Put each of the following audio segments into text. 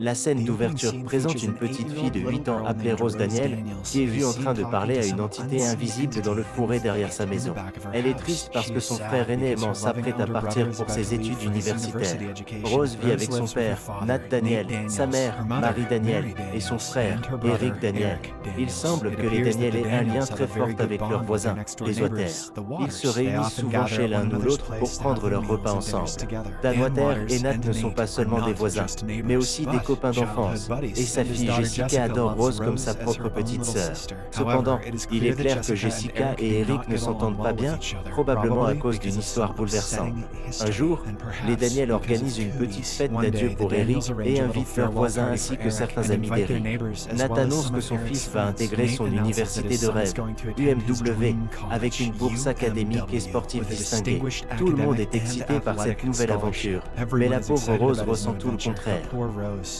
La scène d'ouverture présente une petite fille de 8 ans appelée Rose Daniel, qui est vue en train de parler à une entité invisible dans le fourré derrière sa maison. Elle est triste parce que son frère aîné Eman s'apprête à partir pour ses études universitaires. Rose vit avec son père, Nat Daniel, sa mère, Marie Daniel, et son frère, Eric Daniel. Il semble que les Daniel aient un lien très fort avec leurs voisins, les Water. Ils se réunissent souvent chez l'un ou l'autre pour prendre leur repas ensemble. Dan Water et Nat ne sont pas seulement des voisins, mais aussi des copain d'enfance, et sa fille Jessica adore Rose comme sa propre petite sœur. Cependant, il est clair que Jessica et Eric ne s'entendent pas bien, probablement à cause d'une histoire bouleversante. Un jour, les Daniel organisent une petite fête d'adieu pour Eric et invitent leurs voisins ainsi que certains amis d'Eric. Nat annonce que son fils va intégrer son université de rêve, UMW, avec une bourse académique et sportive distinguée. Tout le monde est excité par cette nouvelle aventure, mais la pauvre Rose ressent tout le contraire.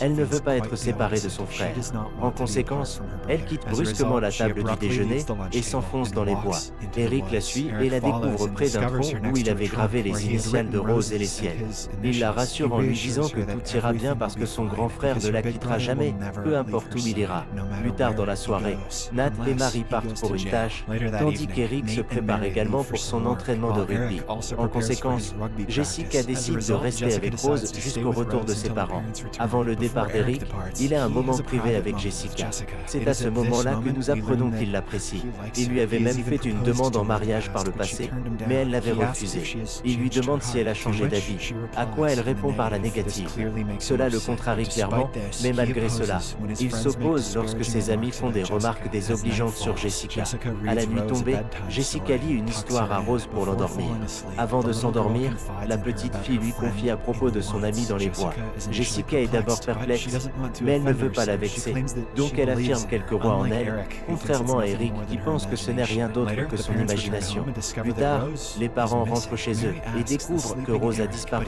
Elle ne veut pas être séparée de son frère. En conséquence, elle quitte brusquement la table du déjeuner et s'enfonce dans les bois. Eric la suit et la découvre près d'un tronc où il avait gravé les initiales de Rose et les siennes. Il la rassure en lui disant que tout ira bien parce que son grand frère ne la quittera jamais, peu importe où il ira. Plus tard dans la soirée, Nat et Marie partent pour une tâche, tandis qu'Eric se prépare également pour son entraînement de rugby. En conséquence, Jessica décide de rester avec Rose jusqu'au retour de ses parents. Avant le départ d'Eric, il a un moment privé avec Jessica. C'est à ce moment-là que nous apprenons qu'il l'apprécie. Il lui avait même fait une demande en mariage par le passé, mais elle l'avait refusé. Il lui demande si elle a changé d'avis, à quoi elle répond par la négative. Cela le contrarie clairement, mais malgré cela, il s'oppose lorsque ses amis font des remarques désobligeantes sur Jessica. À la nuit tombée, Jessica lit une histoire à Rose pour l'endormir. Avant de s'endormir, la petite fille lui confie à propos de son ami dans les bois. Jessica est d'abord perplexe, mais elle ne veut pas la vexer, donc elle affirme qu'elle croit en elle, contrairement à Eric qui pense que ce n'est rien d'autre que son imagination. Plus tard, les parents rentrent chez eux et découvrent que Rose a disparu.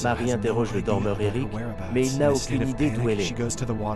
Marie interroge le dormeur Eric, mais il n'a aucune idée d'où elle est.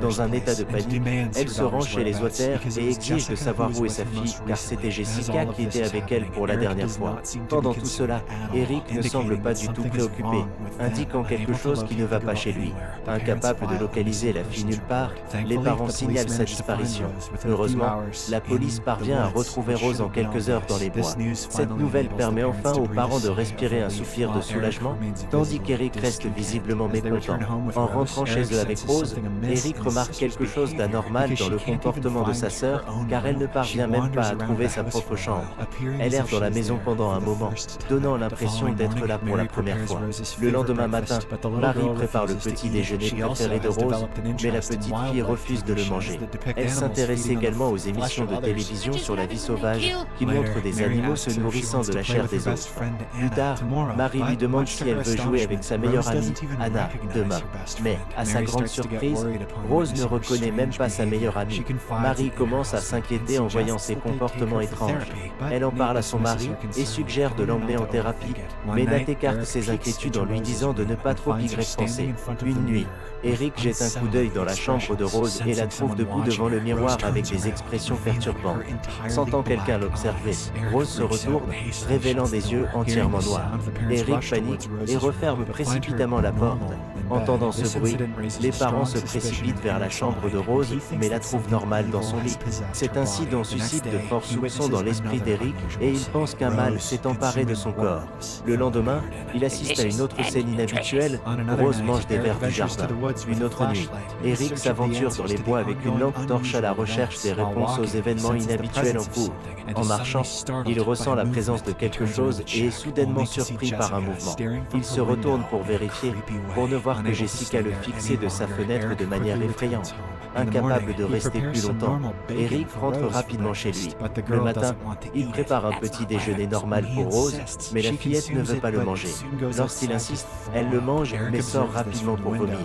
Dans un état de panique, elle se rend chez les Water et exige de savoir où est sa fille, car c'était Jessica qui était avec elle pour la dernière fois. Pendant tout cela, Eric ne semble pas du tout préoccupé, indiquant quelque chose qui ne va pas chez lui. Incapable de localiser la fille nulle part, les parents signalent sa disparition. Heureusement, la police parvient à retrouver Rose en quelques heures dans les bois. Cette nouvelle permet enfin aux parents de respirer un soupir de soulagement, tandis qu'Eric reste visiblement mécontent. En rentrant chez eux avec Rose, Eric remarque quelque chose d'anormal dans le comportement de sa sœur, car elle ne parvient même pas à trouver sa propre chambre. Elle erre dans la maison pendant un moment, donnant l'impression d'être là pour la première fois. Le lendemain matin, Marie prépare le petit déjeuner préféré de Rose, mais la petite fille refuse de le manger. Elle s'intéresse également aux émissions de télévision sur la vie sauvage, qui montrent des animaux se nourrissant de la chair des autres. Plus tard, Marie lui demande si elle veut jouer avec sa meilleure amie, Anna, demain. Mais, à sa grande surprise, Rose ne reconnaît même pas sa meilleure amie. Marie commence à s'inquiéter en voyant ses comportements étranges. Elle en parle à son mari et suggère de l'emmener en thérapie, mais Nat écarte ses inquiétudes en lui disant de ne pas trop y penser. Une nuit, Eric jette un coup d'œil dans la chambre de Rose et la trouve debout devant le miroir avec des expressions perturbantes. Sentant quelqu'un l'observer, Rose se retourne, révélant des yeux entièrement noirs. Eric panique et referme précipitamment la porte. Entendant ce bruit, les parents se précipitent vers la chambre de Rose, mais la trouvent normale dans son lit. Cet incident suscite de forts soupçons dans l'esprit d'Eric et il pense qu'un mal s'est emparé de son corps. Le lendemain, il assiste à une autre scène inhabituelle. Rose mange des vers du jardin. Une autre nuit, Eric s'aventure dans les bois avec une lampe torche à la recherche des réponses aux événements inhabituels en cours. En marchant, il ressent la présence de quelque chose et est soudainement surpris par un mouvement. Il se retourne pour vérifier, pour ne voir que Jessica le fixer de sa fenêtre de manière effrayante. Incapable de rester plus longtemps, Eric rentre rapidement chez lui. Le matin, il prépare un petit déjeuner normal pour Rose, mais la fillette ne veut pas le manger. Lorsqu'il insiste, elle le mange mais sort rapidement pour vomir.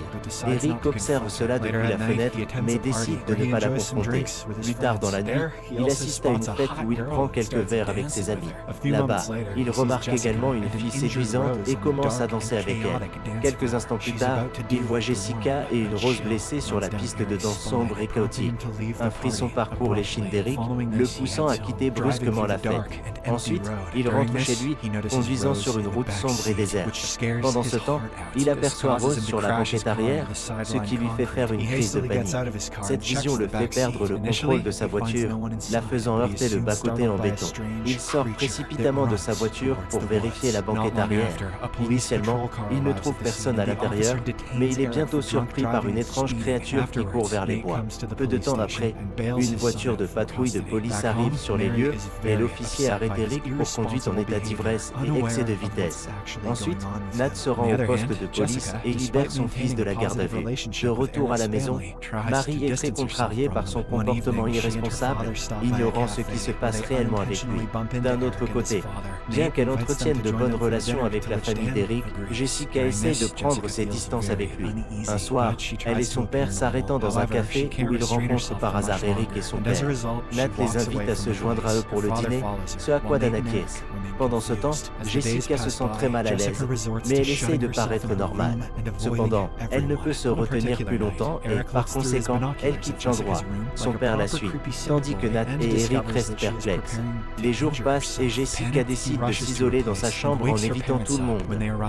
Eric observe cela depuis la fenêtre, mais décide de ne pas la confronter. Plus tard dans la nuit, il assiste à une fête où il prend quelques verres avec ses amis. Là-bas, il remarque également une fille séduisante et commence à danser avec elle. Quelques instants plus tard, il voit Jessica et une Rose blessée sur la piste de danse sombre et chaotique. Un frisson parcourt l'échine d'Eric, le poussant à quitter brusquement la fête. Ensuite, il rentre chez lui, conduisant sur une route sombre et déserte. Pendant ce temps, il aperçoit Rose sur la banquette arrière, ce qui lui fait faire une crise de panique. Cette vision le fait perdre le contrôle de sa voiture, la faisant heurter le bas-côté en béton. Il sort précipitamment de sa voiture pour vérifier la banquette arrière. Initialement, il ne trouve personne à l'intérieur, mais il est bientôt surpris par une étrange créature qui court vers les bois. Peu de temps après, une voiture de patrouille de police arrive sur les lieux, et l'officier arrête Eric pour conduite en état d'ivresse et excès de vitesse. Ensuite, Nat se rend au poste de police et libère son fils de la garde à vue. De retour à la maison, Marie est très contrariée par son comportement irresponsable, ignorant ce qui se passe réellement avec lui. D'un autre côté, bien qu'elle entretienne de bonnes relations avec la famille d'Eric, Jessica essaie de prendre ses distances avec lui. Un soir, elle et son père s'arrêtant dans un café où ils rencontrent par hasard Eric et son père. Nat les invite à se joindre à eux pour le dîner, ce à quoi Dan acquiesce. Pendant ce temps, Jessica se sent très mal à l'aise, mais elle essaie de paraître normale. Cependant, elle ne peut se retenir plus longtemps et, par conséquent, elle quitte l'endroit. Son père la suit, tandis que Nat et Eric restent perplexes. Les jours passent et Jessica décide de s'isoler dans sa chambre en évitant tout le monde.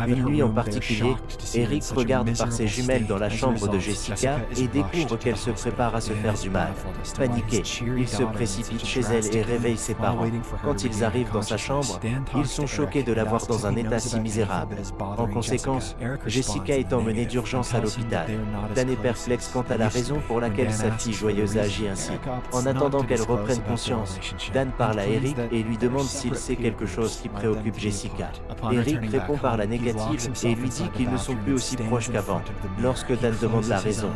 Une nuit en particulier, Eric regarde par ses jumelles dans la chambre de Jessica et découvre qu'elle se prépare à se faire du mal. Paniqué, il se précipite chez elle et réveille ses parents. Quand ils arrivent dans sa chambre, ils sont choqués de la voir dans un état si misérable. En conséquence, Jessica est emmenée d'urgence à l'hôpital. Dan est perplexe quant à la raison pour laquelle sa fille joyeuse a agi ainsi. En attendant qu'elle reprenne conscience, Dan parle à Eric et lui demande s'il sait quelque chose qui préoccupe Jessica. Eric répond par la négative et lui dit qu'ils ne sont plus aussi proches qu'avant. Lorsque Dan demande la raison,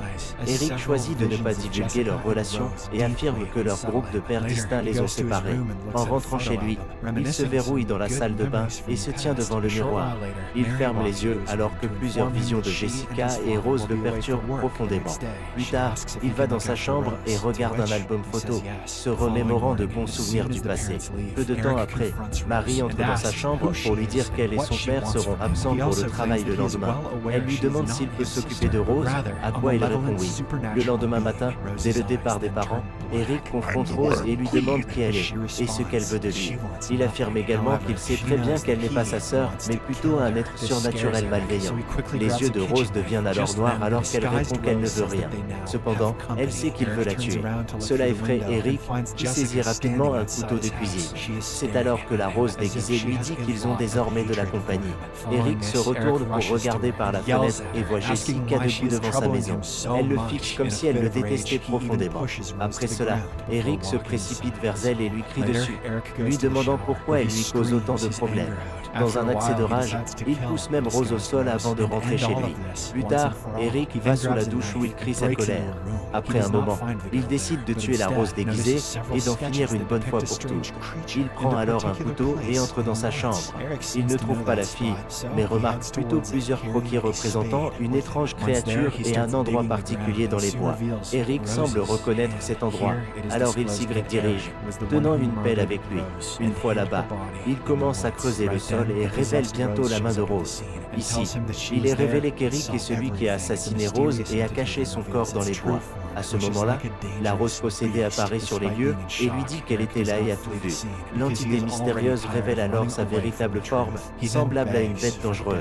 Eric choisit de ne pas divulguer leur relation et affirme que leur groupe de pères distincts les ont séparés. En rentrant chez lui, il se verrouille dans la salle de bain et se tient devant le miroir. Il ferme les yeux alors que plusieurs visions de Jessica et Rose le perturbent profondément. Plus tard, il va dans sa chambre et regarde un album photo, se remémorant de bons souvenirs du passé. Peu de temps après, Marie entre dans sa chambre pour lui dire qu'elle et son père seront absents pour le travail le lendemain. Elle lui demande s'il peut s'occuper de Rose, à quoi il répond oui. Le lendemain matin, dès le départ des parents, Eric confronte Rose et lui demande qui elle est et ce qu'elle veut de lui. Il affirme également qu'il sait très bien qu'elle n'est pas sa sœur, mais plutôt un être surnaturel malveillant. Les yeux de Rose deviennent alors noirs alors qu'elle répond qu'elle ne veut rien. Cependant, elle sait qu'il veut la tuer. Cela effraie Eric, qui saisit rapidement un couteau de cuisine. C'est alors que la Rose déguisée lui dit qu'ils ont désormais de la compagnie. Eric se retourne pour regarder par la fenêtre et voit Jessica debout devant sa maison. Elle le fixe comme si elle le détestait profondément. Après cela, Eric se précipite vers elle et lui crie dessus, lui demandant pourquoi elle lui cause autant de problèmes. Dans un accès de rage, il pousse même Rose au sol avant de rentrer chez lui. Plus tard, Eric va sous la douche où il crie sa colère. Après un moment, il décide de tuer la Rose déguisée et d'en finir une bonne fois pour toutes. Il prend alors un couteau et entre dans sa chambre. Il ne trouve pas la fille, mais remarque plutôt plusieurs croquis représentant une étrange créature et un endroit particulier dans les bois. Eric semble reconnaître cet endroit, alors il s'y dirige, tenant une pelle avec lui. Une fois là-bas, il commence à creuser le sol et révèle bientôt la main de Rose. Ici, il est révélé qu'Eric est celui qui a assassiné Rose et a caché son corps dans les bois. À ce moment-là, la Rose possédée apparaît sur les lieux et lui dit qu'elle était là et a tout vu. L'entité mystérieuse révèle alors sa véritable forme, semblable à une bête dangereuse.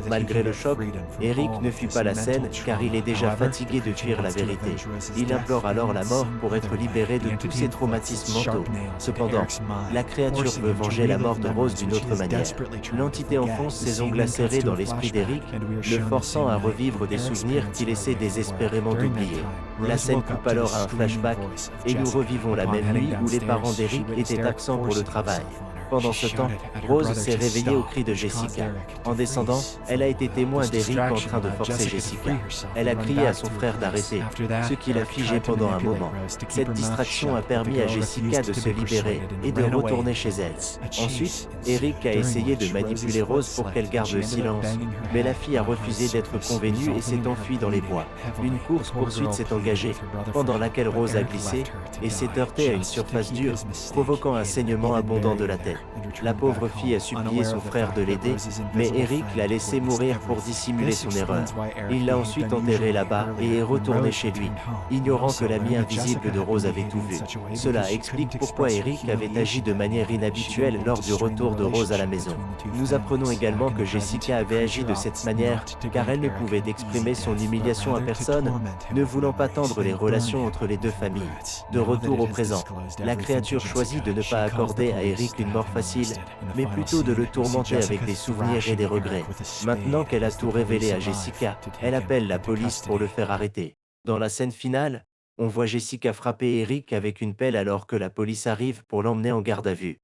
Malgré le choc, Eric ne fuit pas la scène car il est déjà fatigué de fuir la vérité. Il implore alors la mort pour être libéré de tous ses traumatismes mentaux. Cependant, la créature veut venger la mort de Rose d'une autre manière. L'entité enfonce ses ongles acérés dans l'esprit d'Eric, le forçant à revivre des souvenirs qu'il essaie désespérément d'oublier. La scène coupe alors à un flashback, et nous revivons la même nuit où les parents d'Eric étaient absents pour le travail. Pendant ce temps, Rose s'est réveillée au cri de Jessica. En descendant, elle a été témoin d'Eric en train de forcer Jessica. Elle a crié à son frère d'arrêter, ce qui l'a figé pendant un moment. Cette distraction a permis à Jessica de se libérer et de retourner chez elle. Ensuite, Eric a essayé de manipuler Rose pour qu'elle garde le silence, mais la fille a refusé d'être convenue et s'est enfuie dans les bois. Une course-poursuite s'est engagée, pendant laquelle Rose a glissé et s'est heurtée à une surface dure, provoquant un saignement abondant de la tête. La pauvre fille a supplié son frère de l'aider, mais Eric l'a laissé mourir pour dissimuler son erreur. Il l'a ensuite enterré là-bas et est retourné chez lui, ignorant que l'ami invisible de Rose avait tout vu. Cela explique pourquoi Eric avait agi de manière inhabituelle lors du retour de Rose à la maison. Nous apprenons également que Jessica avait agi de cette manière, car elle ne pouvait exprimer son humiliation à personne, ne voulant pas tendre les relations entre les deux familles. De retour au présent, la créature choisit de ne pas accorder à Eric une mort facile, mais plutôt de le tourmenter avec des souvenirs et des regrets. Maintenant qu'elle a tout révélé à Jessica, elle appelle la police pour le faire arrêter. Dans la scène finale, on voit Jessica frapper Eric avec une pelle alors que la police arrive pour l'emmener en garde à vue.